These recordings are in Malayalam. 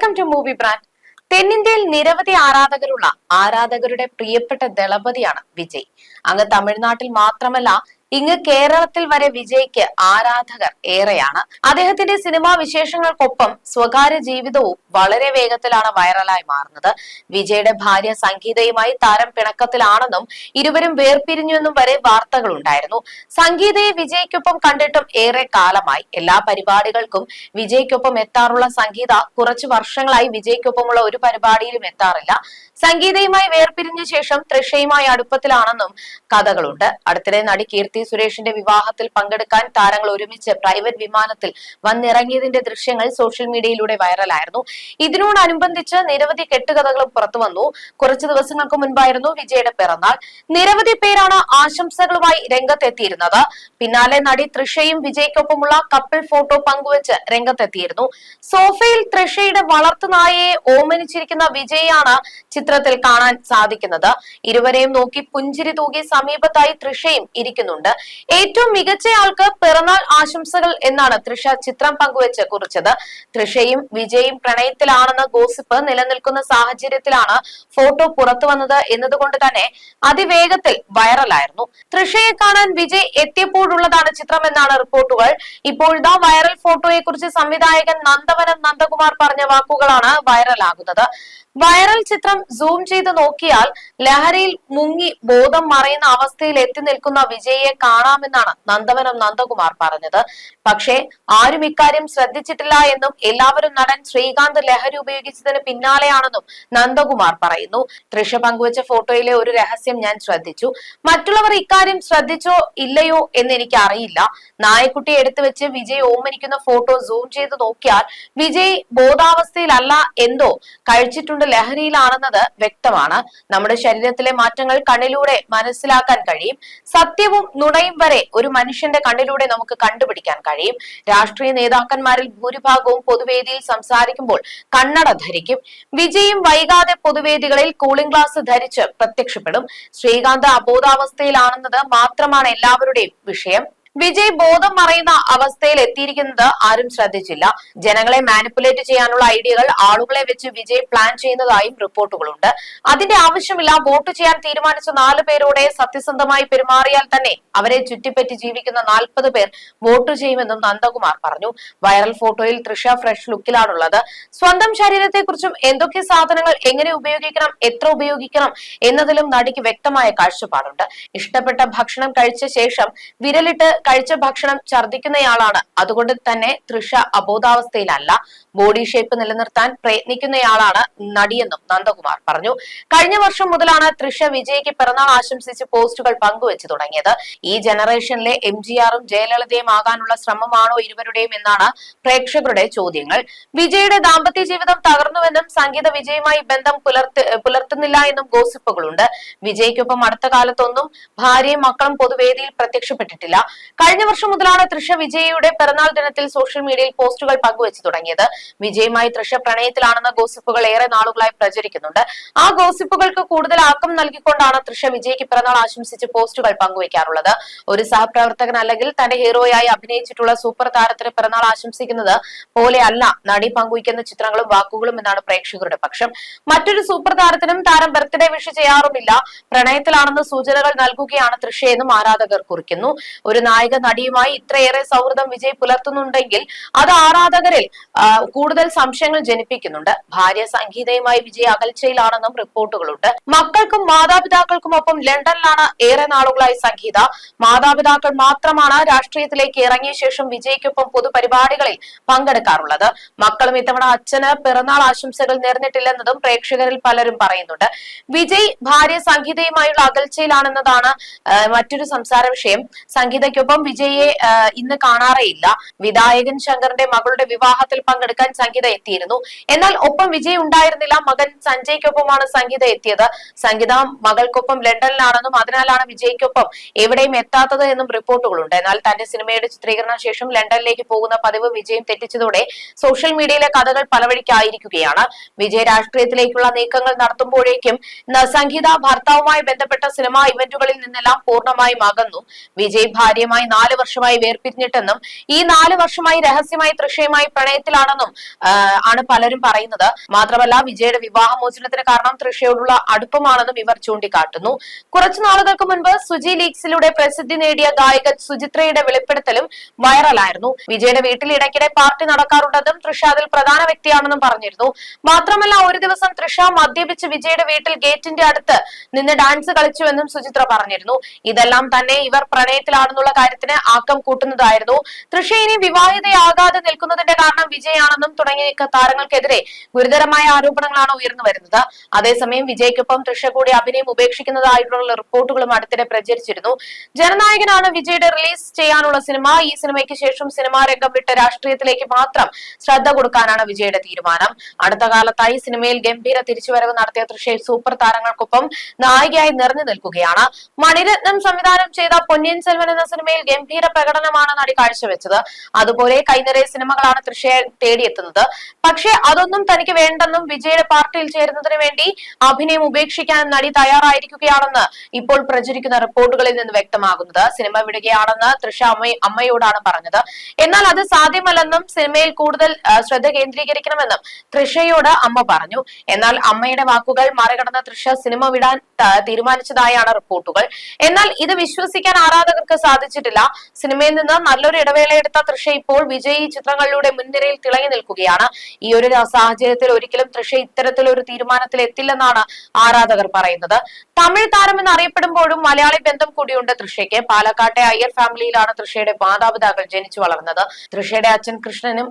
Welcome to movie brand. തെന്നിന്ത്യയിൽ നിരവധി ആരാധകരുടെ പ്രിയപ്പെട്ട ദളപതിയാണ് വിജയ്. അങ്ങ് തമിഴ്നാട്ടിൽ മാത്രമല്ല, ഇങ്ങ് കേരളത്തിൽ വരെ വിജയ്ക്ക് ആരാധകർ ഏറെയാണ്. അദ്ദേഹത്തിന്റെ സിനിമാ വിശേഷങ്ങൾക്കൊപ്പം സ്വകാര്യ ജീവിതവും വളരെ വേഗത്തിലാണ് വൈറലായി മാറുന്നത്. വിജയുടെ ഭാര്യ സംഗീതയുമായി താരം പിണക്കത്തിലാണെന്നും ഇരുവരും വേർപിരിഞ്ഞുവെന്നും വരെ വാർത്തകൾ ഉണ്ടായിരുന്നു. സംഗീതയെ വിജയ്ക്കൊപ്പം കണ്ടിട്ടും ഏറെ കാലമായി. എല്ലാ പരിപാടികൾക്കും വിജയ്ക്കൊപ്പം എത്താറുള്ള സംഗീത കുറച്ചു വർഷങ്ങളായി വിജയ്ക്കൊപ്പമുള്ള ഒരു പരിപാടിയിലും എത്താറില്ല. സംഗീതയുമായി വേർപിരിഞ്ഞ ശേഷം തൃഷയുമായി അടുപ്പത്തിലാണെന്നും കഥകളുണ്ട്. അടുത്തിടെ നടി കീർത്തി സുരേഷിന്റെ വിവാഹത്തിൽ പങ്കെടുക്കാൻ താരങ്ങൾ ഒരുമിച്ച് പ്രൈവറ്റ് വിമാനത്തിൽ വന്നിറങ്ങിയതിന്റെ ദൃശ്യങ്ങൾ സോഷ്യൽ മീഡിയയിലൂടെ വൈറലായിരുന്നു. ഇതിനോടനുബന്ധിച്ച് നിരവധി കെട്ടുകഥകളും പുറത്തുവന്നു. കുറച്ചു ദിവസങ്ങൾക്ക് മുൻപായിരുന്നു വിജയുടെ പിറന്നാൾ. നിരവധി പേരാണ് ആശംസകളുമായി രംഗത്തെത്തിയിരുന്നത്. പിന്നാലെ നടി തൃഷയും വിജയ്ക്കൊപ്പമുള്ള കപ്പിൾ ഫോട്ടോ പങ്കുവച്ച് രംഗത്തെത്തിയിരുന്നു. സോഫയിൽ തൃഷയുടെ വളർത്തുനായയെ ഓമനിച്ചിരിക്കുന്ന വിജയാണ് ചിത്രത്തിൽ കാണാൻ സാധിക്കുന്നത്. ഇരുവരെയും നോക്കി പുഞ്ചിരി തൂകി സമീപത്തായി തൃഷയും ഇരിക്കുന്നുണ്ട്. ഏറ്റവും മികച്ചയാൾക്ക് പിറന്നാൾ ആശംസകൾ എന്നാണ് തൃഷ ചിത്രം പങ്കുവെച്ച് കുറിച്ചത്. തൃഷയും വിജയും പ്രണയത്തിലാണെന്ന ഗോസിപ്പ് നിലനിൽക്കുന്ന സാഹചര്യത്തിലാണ് ഫോട്ടോ പുറത്തു വന്നത് എന്നതുകൊണ്ട് തന്നെ അതിവേഗത്തിൽ വൈറലായിരുന്നു. തൃഷയെ കാണാൻ വിജയ് എത്തിയപ്പോഴുള്ളതാണ് ചിത്രം എന്നാണ് റിപ്പോർട്ടുകൾ. ഇപ്പോഴിതാ വൈറൽ ഫോട്ടോയെ കുറിച്ച് സംവിധായകൻ നന്ദവനം നന്ദകുമാർ പറഞ്ഞ വാക്കുകളാണ് വൈറലാകുന്നത്. വൈറൽ ചിത്രം സൂം ചെയ്ത് നോക്കിയാൽ ലഹരിയിൽ മുങ്ങി ബോധം മറയുന്ന അവസ്ഥയിൽ എത്തി നിൽക്കുന്ന വിജയെ കാണാമെന്നാണ് നന്ദവനം നന്ദകുമാർ പറഞ്ഞത്. പക്ഷേ ആരും ഇക്കാര്യം ശ്രദ്ധിച്ചിട്ടില്ല എന്നും എല്ലാവരും നടൻ ശ്രീകാന്ത് ലഹരി ഉപയോഗിച്ചതിന് പിന്നാലെയാണെന്നും നന്ദകുമാർ പറയുന്നു. തൃഷ പങ്കുവച്ച ഫോട്ടോയിലെ ഒരു രഹസ്യം ഞാൻ ശ്രദ്ധിച്ചു. മറ്റുള്ളവർ ഇക്കാര്യം ശ്രദ്ധിച്ചോ ഇല്ലയോ എന്ന് എനിക്ക് അറിയില്ല. നായക്കുട്ടിയെ എടുത്തു വെച്ച് വിജയ് ഓമനിക്കുന്ന ഫോട്ടോ സൂം ചെയ്ത് നോക്കിയാൽ വിജയ് ബോധാവസ്ഥയിലല്ല, എന്തോ കഴിച്ചിട്ടുണ്ട്, ലഹരിയിലാണെന്നത് വ്യക്തമാണ്. നമ്മുടെ ശരീരത്തിലെ മാറ്റങ്ങൾ കണ്ണിലൂടെ മനസ്സിലാക്കാൻ കഴിയും. സത്യവും നുണയും വരെ ഒരു മനുഷ്യന്റെ കണ്ണിലൂടെ നമുക്ക് കണ്ടുപിടിക്കാൻ കഴിയും. രാഷ്ട്രീയ നേതാക്കന്മാരിൽ ഭൂരിഭാഗവും പൊതുവേദിയിൽ സംസാരിക്കുമ്പോൾ കണ്ണട ധരിക്കും. വിജയും വൈകാതെ പൊതുവേദികളിൽ കൂളിംഗ് ഗ്ലാസ് ധരിച്ച് പ്രത്യക്ഷപ്പെടും. ശ്രീകാന്ത് അബോധാവസ്ഥയിലാണെന്നത് മാത്രമാണ് എല്ലാവരുടെയും വിഷയം. വിജയ് ബോധം മറയുന്ന അവസ്ഥയിൽ എത്തിയിരിക്കുന്നത് ആരും ശ്രദ്ധിച്ചില്ല. ജനങ്ങളെ മാനിപ്പുലേറ്റ് ചെയ്യാനുള്ള ഐഡിയകൾ ആളുകളെ വെച്ച് വിജയ് പ്ലാൻ ചെയ്യുന്നതായും റിപ്പോർട്ടുകളുണ്ട്. അതിന്റെ ആവശ്യമില്ല. വോട്ട് ചെയ്യാൻ തീരുമാനിച്ച 4 പേരോടെ സത്യസന്ധമായി പെരുമാറിയാൽ തന്നെ അവരെ ചുറ്റിപ്പറ്റി ജീവിക്കുന്ന 40 പേർ വോട്ട് ചെയ്യുമെന്നും നന്ദകുമാർ പറഞ്ഞു. വൈറൽ ഫോട്ടോയിൽ തൃഷ ഫ്രഷ് ലുക്കിലാണുള്ളത്. സ്വന്തം ശരീരത്തെക്കുറിച്ചും എന്തൊക്കെ സാധനങ്ങൾ എങ്ങനെ ഉപയോഗിക്കണം, എത്ര ഉപയോഗിക്കണം എന്നതിലും നടിക്ക് വ്യക്തമായ കാഴ്ചപ്പാടുണ്ട്. ഇഷ്ടപ്പെട്ട ഭക്ഷണം കഴിച്ച ശേഷം വിരലിട്ട് കഴിച്ച ഭക്ഷണം ഛർദ്ദിക്കുന്നയാളാണ്. അതുകൊണ്ട് തന്നെ തൃഷ അബോധാവസ്ഥയിലല്ല. ബോഡി ഷേപ്പ് നിലനിർത്താൻ പ്രയത്നിക്കുന്നയാളാണ് നടിയെന്നും നന്ദകുമാർ പറഞ്ഞു. കഴിഞ്ഞ വർഷം മുതലാണ് തൃഷ വിജയ്ക്ക് പിറന്നാൾ ആശംസിച്ച് പോസ്റ്റുകൾ പങ്കുവെച്ചു തുടങ്ങിയത്. ഈ ജനറേഷനിലെ എംജിആറും ജയലളിതയും ആകാനുള്ള ശ്രമമാണോ ഇരുവരുടെയും എന്നാണ് പ്രേക്ഷകരുടെ ചോദ്യങ്ങൾ. വിജയുടെ ദാമ്പത്യ ജീവിതം തകർന്നുവെന്നും സംഗീത വിജയുമായി ബന്ധം പുലർത്തുന്നില്ല എന്നും ഗോസിപ്പുകളുണ്ട്. വിജയ്ക്കൊപ്പം അടുത്ത കാലത്തൊന്നും ഭാര്യയും മക്കളും പൊതുവേദിയിൽ പ്രത്യക്ഷപ്പെട്ടിട്ടില്ല. കഴിഞ്ഞ വർഷം മുതലാണ് തൃഷ വിജയുടെ പിറന്നാൾ ദിനത്തിൽ സോഷ്യൽ മീഡിയയിൽ പോസ്റ്റുകൾ പങ്കുവെച്ചു തുടങ്ങിയത്. വിജയുമായി തൃഷ പ്രണയത്തിലാണെന്ന ഗോസിപ്പുകൾ ഏറെ നാളുകളായി പ്രചരിക്കുന്നുണ്ട്. ആ ഗോസിപ്പുകൾക്ക് കൂടുതൽ ആക്കം നൽകിക്കൊണ്ടാണ് തൃഷ വിജയ്ക്ക് പിറന്നാൾ ആശംസിച്ച് പോസ്റ്റുകൾ പങ്കുവയ്ക്കാറുള്ളത്. ഒരു സഹപ്രവർത്തകൻ അല്ലെങ്കിൽ തന്റെ ഹീറോയായി അഭിനയിച്ചിട്ടുള്ള സൂപ്പർ താരത്തിന് പിറന്നാൾ ആശംസിക്കുന്നത് പോലെ അല്ല നടി പങ്കുവയ്ക്കുന്ന ചിത്രങ്ങളും വാക്കുകളും എന്നാണ് പ്രേക്ഷകരുടെ പക്ഷം. മറ്റൊരു സൂപ്പർ താരത്തിനും താരം ബർത്ത്ഡേ വിഷ് ചെയ്യാറുമില്ല. പ്രണയത്തിലാണെന്ന് സൂചനകൾ നൽകുകയാണ് തൃഷയെന്നും ആരാധകർ കുറിക്കുന്നു. ഒരു നായിക നടിയുമായി ഇത്രയേറെ സൗഹൃദം വിജയ് പുലർത്തുന്നുണ്ടെങ്കിൽ അത് ആരാധകരിൽ കൂടുതൽ സംശയങ്ങൾ ജനിപ്പിക്കുന്നുണ്ട്. ഭാര്യ സംഗീതയുമായി വിജയ് അകൽച്ചയിലാണെന്നും റിപ്പോർട്ടുകളുണ്ട്. മക്കൾക്കും മാതാപിതാക്കൾക്കുമൊപ്പം ലണ്ടനിലാണ് ഏറെ നാളുകളായി സംഗീത. മാതാപിതാക്കൾ മാത്രമാണ് രാഷ്ട്രീയത്തിലേക്ക് ഇറങ്ങിയ ശേഷം വിജയ്ക്കൊപ്പം പൊതുപരിപാടികളിൽ പങ്കെടുക്കാറുള്ളത്. മക്കളും ഇത്തവണ അച്ഛന് പിറന്നാൾ ആശംസകൾ നേർന്നിട്ടില്ലെന്നതും പ്രേക്ഷകരിൽ പലരും പറയുന്നുണ്ട്. വിജയ് ഭാര്യ സംഗീതയുമായുള്ള അകൽച്ചയിലാണെന്നതാണ് മറ്റൊരു സംസാര വിഷയം. സംഗീതയ്ക്കൊപ്പം വിജയെ ഇന്ന് കാണാറേയില്ല. വിധായകൻ ശങ്കറിന്റെ മകളുടെ വിവാഹത്തിൽ പങ്കെടുക്കാൻ സംഗീത എത്തിയിരുന്നു. എന്നാൽ ഒപ്പം വിജയ് ഉണ്ടായിരുന്നില്ല. മകൻ സഞ്ജയ്ക്കൊപ്പമാണ് സംഗീത എത്തിയത്. സംഗീത മകൾക്കൊപ്പം ലണ്ടനിലാണെന്നും അതിനാലാണ് വിജയ്ക്കൊപ്പം എവിടെയും എത്താത്തത് എന്നും റിപ്പോർട്ടുകളുണ്ട്. എന്നാൽ തന്റെ സിനിമയുടെ ചിത്രീകരണ ശേഷം ലണ്ടനിലേക്ക് പോകുന്ന പതിവ് വിജയം തെറ്റിച്ചതോടെ സോഷ്യൽ മീഡിയയിലെ കഥകൾ പലവഴിക്കായിരിക്കുകയാണ്. വിജയ് രാഷ്ട്രീയത്തിലേക്കുള്ള നീക്കങ്ങൾ നടത്തുമ്പോഴേക്കും സംഗീത ഭർത്താവുമായി ബന്ധപ്പെട്ട സിനിമാ ഇവന്റുകളിൽ നിന്നെല്ലാം പൂർണ്ണമായും അകന്നു. വിജയ് ഭാര്യയുമായി 4 വർഷമായി വേർപിരിഞ്ഞിട്ടെന്നും ഈ 4 വർഷമായി രഹസ്യമായി തൃഷയുമായി പ്രണയത്തിലാണെന്നും ആണ് പലരും പറയുന്നത്. മാത്രമല്ല വിജയുടെ വിവാഹമോചനത്തിന് കാരണം തൃഷയോടുള്ള അടുപ്പമാണെന്നും ഇവർ ചൂണ്ടിക്കാട്ടുന്നു. കുറച്ചു നാളുകൾക്ക് മുൻപ് സുജി ലീക്സിലൂടെ പ്രസിദ്ധി നേടിയ ഗായിക സുചിത്രയുടെ വെളിപ്പെടുത്തലും വൈറലായിരുന്നു. വിജയുടെ വീട്ടിൽ ഇടയ്ക്കിടെ പാർട്ടി നടക്കാറുണ്ടെന്നും തൃഷ അതിൽ പ്രധാന വ്യക്തിയാണെന്നും പറഞ്ഞിരുന്നു. മാത്രമല്ല ഒരു ദിവസം തൃഷ മദ്യപിച്ച് വിജയുടെ വീട്ടിൽ ഗേറ്റിന്റെ അടുത്ത് നിന്ന് ഡാൻസ് കളിച്ചുവെന്നും സുചിത്ര പറഞ്ഞിരുന്നു. ഇതെല്ലാം തന്നെ ഇവർ പ്രണയത്തിലാണെന്നുള്ള കാര്യത്തിന് ആക്കം കൂട്ടുന്നതായിരുന്നു. തൃഷ ഇനി വിവാഹിതയാകാതെ നിൽക്കുന്നതിന്റെ കാരണം വിജയാണെന്നും തുടങ്ങിയ താരങ്ങൾക്കെതിരെ ഗുരുതരമായ ആരോപണങ്ങളാണ് ഉയർന്നു വരുന്നത്. അതേസമയം വിജയ്ക്കൊപ്പം തൃഷ കൂടി അഭിനയം ഉപേക്ഷിക്കുന്നതായിട്ടുള്ള റിപ്പോർട്ടുകളും അടുത്തിടെ പ്രചരിച്ചിരുന്നു. ജനനായകനാണ് വിജയുടെ റിലീസ് ചെയ്യാനുള്ള സിനിമ. ഈ സിനിമയ്ക്ക് ശേഷം സിനിമാ രംഗം വിട്ട് രാഷ്ട്രീയത്തിലേക്ക് മാത്രം ശ്രദ്ധ കൊടുക്കാനാണ് വിജയുടെ തീരുമാനം. അടുത്ത കാലത്തായി സിനിമയിൽ ഗംഭീര തിരിച്ചുവരവ് നടത്തിയ തൃഷ സൂപ്പർ താരങ്ങൾക്കൊപ്പം നായികയായി നിറഞ്ഞു നിൽക്കുകയാണ്. മണിരത്നം സംവിധാനം ചെയ്ത പൊന്നിയിൻ സെൽവൻ എന്ന സിനിമയിൽ ഗംഭീര പ്രകടനമാണ് നടി കാഴ്ചവെച്ചത്. അതുപോലെ കൈനിറയ സിനിമകളാണ് തൃഷയെ തേടിയെത്തുന്നത്. പക്ഷേ അതൊന്നും തനിക്ക് വേണ്ടെന്നും വിജയുടെ പാർട്ടിയിൽ ചേരുന്നതിന് വേണ്ടി അഭിനയം ഉപേക്ഷിക്കാൻ നടി തയ്യാറായിരിക്കുകയാണെന്ന് ഇപ്പോൾ പ്രചരിക്കുന്ന റിപ്പോർട്ടുകളിൽ നിന്ന് വ്യക്തമാകുന്നത്. സിനിമ വിടുകയാണെന്ന് തൃഷ അമ്മയോടാണ് പറഞ്ഞത്. എന്നാൽ അത് സാധ്യമല്ലെന്നും സിനിമയിൽ കൂടുതൽ ശ്രദ്ധ കേന്ദ്രീകരിക്കണമെന്നും തൃഷയോട് അമ്മ പറഞ്ഞു. എന്നാൽ അമ്മയുടെ വാക്കുകൾ മറികടന്ന തൃഷ സിനിമ വിടാൻ തീരുമാനിച്ചതായാണ് റിപ്പോർട്ടുകൾ. എന്നാൽ ഇത് വിശ്വസിക്കാൻ ആരാധകർക്ക് സാധിച്ചിട്ടില്ല. സിനിമയിൽ നിന്ന് നല്ലൊരു ഇടവേളയെടുത്ത തൃഷ ഇപ്പോൾ വിജയി ചിത്രങ്ങളിലൂടെ മുൻനിരയിൽ തിളങ്ങി നിൽക്കുകയാണ്. ഈ ഒരു സാഹചര്യത്തിൽ ഒരിക്കലും തൃഷ ഇത്തരത്തിലൊരു തീരുമാനത്തിൽ എത്തില്ലെന്നാണ് ആരാധകർ പറയുന്നത്. തമിഴ് താരമെന്ന് അറിയപ്പെടുമ്പോഴും മലയാളി ബന്ധം കൂടിയുണ്ട് തൃഷയ്ക്ക്. പാലക്കാട്ടെ അയ്യർ ഫാമിലിയിലാണ് തൃഷയുടെ മാതാപിതാക്കൾ ജനിച്ചു വളർന്നത്. തൃഷയുടെ അച്ഛൻ കൃഷ്ണനും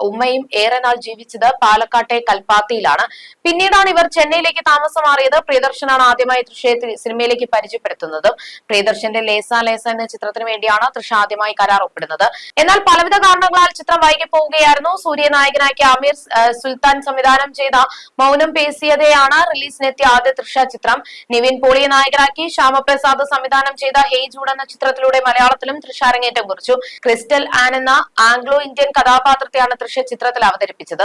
ഉമ്മയും ഏറെ നാൾ ജീവിച്ചത് പാലക്കാട്ടെ കൽപ്പാത്തിയിലാണ്. പിന്നീടാണ് ഇവർ ചെന്നൈയിലേക്ക് താമസം മാറിയത്. പ്രിയദർശനാണ് ആദ്യമായി തൃഷയെ സിനിമയിലേക്ക് പരിചയപ്പെടുത്തുന്നത്. പ്രിയദർശന്റെ ലേസ ലേസ എന്ന ചിത്രത്തിന് വേണ്ടിയാണ് തൃഷ ആദ്യമായി കരാർ ഒപ്പിടുന്നത്. എന്നാൽ പലവിധ കാരണങ്ങളാൽ ചിത്രം വൈകി പോവുകയായിരുന്നു. സൂര്യ നായകനാക്കിയ അമീർ സുൽത്താൻ സംവിധാനം ചെയ്ത മൗനം പേസിയതയാണ് റിലീസിനെത്തിയ ആദ്യ തൃഷ ചിത്രം. നിവിൻ പോളിയെ നായകനാക്കി ശ്യാമപ്രസാദ് സംവിധാനം ചെയ്ത ഹേയ് ജൂഡ് എന്ന ചിത്രത്തിലൂടെ മലയാളത്തിലും തൃഷ അരങ്ങേറ്റം കുറിച്ചു. ക്രിസ്റ്റൽ ആൻ എന്ന ആംഗ്ലോ ഇന്ത്യൻ കഥാപാത്രത്തെയാണ് തൃഷ ചിത്രത്തിൽ അവതരിപ്പിച്ചത്.